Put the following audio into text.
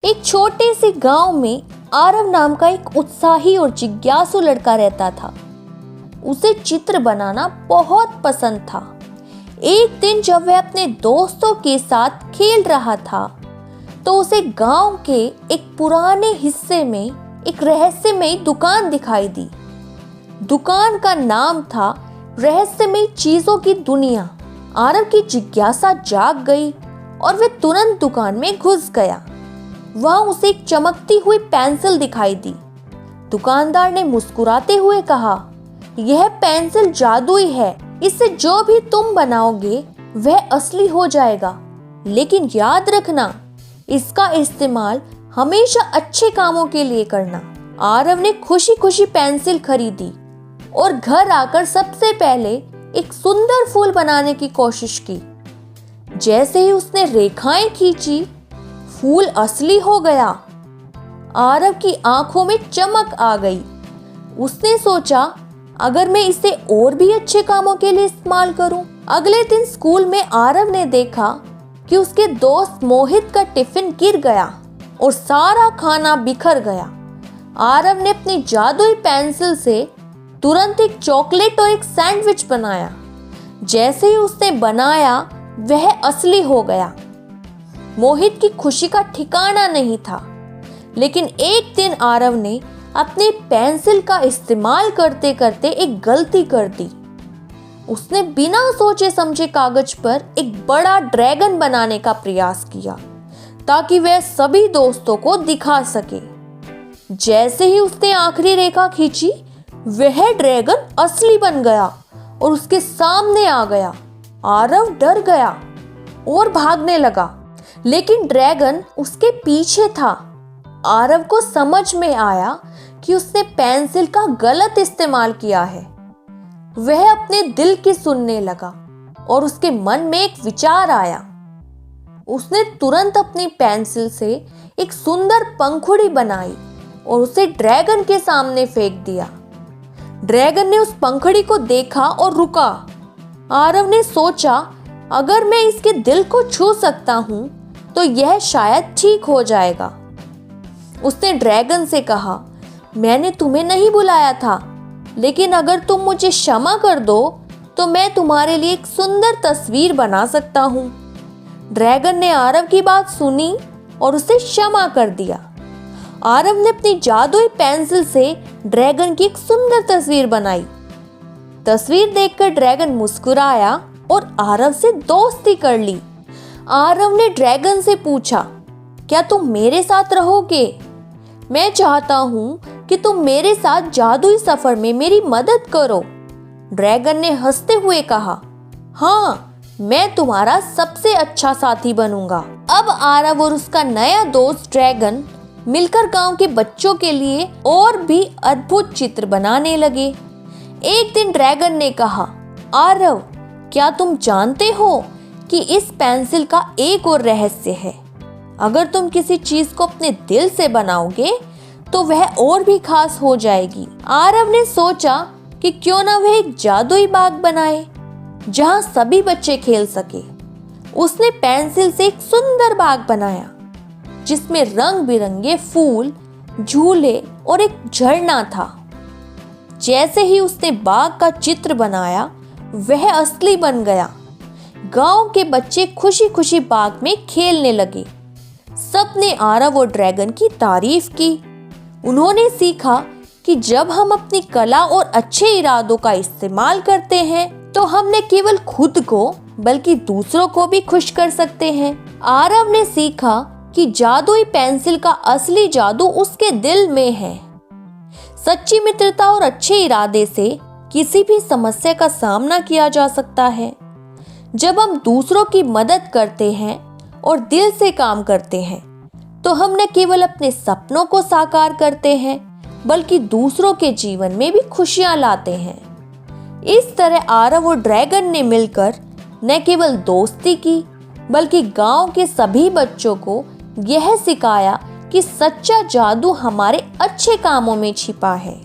एक छोटे से गांव में आरव नाम का एक उत्साही और जिज्ञासु लड़का रहता था। उसे चित्र बनाना बहुत पसंद था। एक दिन जब वह अपने दोस्तों के साथ खेल रहा था तो उसे गांव के एक पुराने हिस्से में एक रहस्यमयी दुकान दिखाई दी। दुकान का नाम था रहस्यमयी चीजों की दुनिया। आरव की जिज्ञासा जाग गई और वह तुरंत दुकान में घुस गया। वहां उसे एक चमकती हुई पेंसिल दिखाई दी। दुकानदार ने मुस्कुराते हुए कहा, यह पेंसिल जादुई है, इससे जो भी तुम बनाओगे वह असली हो जाएगा। लेकिन याद रखना, इसका इस्तेमाल हमेशा अच्छे कामों के लिए करना। आरव ने खुशी खुशी पेंसिल खरीदी और घर आकर सबसे पहले एक सुंदर फूल बनाने की कोशिश की। जैसे ही उसने रेखाएं खींची, फूल असली हो गया। आरव की आंखों में चमक आ गई। उसने सोचा, अगर मैं इसे और भी अच्छे कामों के लिए इस्तेमाल करूं। अगले दिन स्कूल में आरव ने देखा कि उसके दोस्त मोहित का टिफिन गिर गया और सारा खाना बिखर गया। आरव ने अपनी जादुई पेंसिल से तुरंत एक चॉकलेट और एक सैंडविच बनाया। जैसे ही उसने बनाया, वह असली हो गया। मोहित की खुशी का ठिकाना नहीं था। लेकिन एक दिन आरव ने अपनी पेंसिल का इस्तेमाल करते करते एक गलती कर दी। उसने बिना सोचे समझे कागज पर एक बड़ा ड्रैगन बनाने का प्रयास किया ताकि वह सभी दोस्तों को दिखा सके। जैसे ही उसने आखिरी रेखा खींची, वह ड्रैगन असली बन गया और उसके सामने आ गया। आरव डर गया और भागने लगा, लेकिन ड्रैगन उसके पीछे था। आरव को समझ में आया कि उसने पेंसिल का गलत इस्तेमाल किया है। वह अपने दिल की सुनने लगा और उसके मन में एक विचार आया। उसने तुरंत अपनी पेंसिल से एक सुंदर पंखुड़ी बनाई और उसे ड्रैगन के सामने फेंक दिया। ड्रैगन ने उस पंखुड़ी को देखा और रुका। आरव ने सोचा, अगर मैं इसके दिल को छू सकता हूं तो यह शायद ठीक हो जाएगा। उसने ड्रैगन से कहा, मैंने तुम्हें नहीं बुलाया था, लेकिन अगर तुम मुझे क्षमा कर दो तो मैं तुम्हारे लिए एक सुंदर तस्वीर बना सकता हूं। ड्रैगन ने आरव की बात सुनी और उसे क्षमा कर दिया। आरव ने अपनी जादुई पेंसिल से ड्रैगन की एक सुंदर तस्वीर बनाई। तस्वीर देखकर ड्रैगन मुस्कुराया और आरव से दोस्ती कर ली। आरव ने ड्रैगन से पूछा, क्या तुम मेरे साथ रहोगे? मैं चाहता हूं कि तुम मेरे साथ जादुई सफर में मेरी मदद करो। ड्रैगन ने हंसते हुए कहा, हाँ, मैं तुम्हारा सबसे अच्छा साथी बनूंगा। अब आरव और उसका नया दोस्त ड्रैगन मिलकर गांव के बच्चों के लिए और भी अद्भुत चित्र बनाने लगे। एक दिन ड्रैगन ने कहा, आरव, क्या तुम जानते हो कि इस पेंसिल का एक और रहस्य है? अगर तुम किसी चीज को अपने दिल से बनाओगे तो वह और भी खास हो जाएगी। आरव ने सोचा कि क्यों ना वह एक जादुई बाग बनाए जहां सभी बच्चे खेल सके। उसने पेंसिल से एक सुंदर बाग बनाया जिसमें रंग बिरंगे फूल, झूले और एक झरना था। जैसे ही उसने बाग का चित्र बनाया, वह असली बन गया। गांव के बच्चे खुशी खुशी बाग में खेलने लगे। सबने आरव और ड्रैगन की तारीफ की। उन्होंने सीखा कि जब हम अपनी कला और अच्छे इरादों का इस्तेमाल करते हैं तो हम न केवल खुद को बल्कि दूसरों को भी खुश कर सकते हैं। आरव ने सीखा कि जादुई पेंसिल का असली जादू उसके दिल में है। सच्ची मित्रता और अच्छे इरादे से किसी भी समस्या का सामना किया जा सकता है। जब हम दूसरों की मदद करते हैं और दिल से काम करते हैं तो हम न केवल अपने सपनों को साकार करते हैं बल्कि दूसरों के जीवन में भी खुशियां लाते हैं। इस तरह आरव और ड्रैगन ने मिलकर न केवल दोस्ती की बल्कि गांव के सभी बच्चों को यह सिखाया कि सच्चा जादू हमारे अच्छे कामों में छिपा है।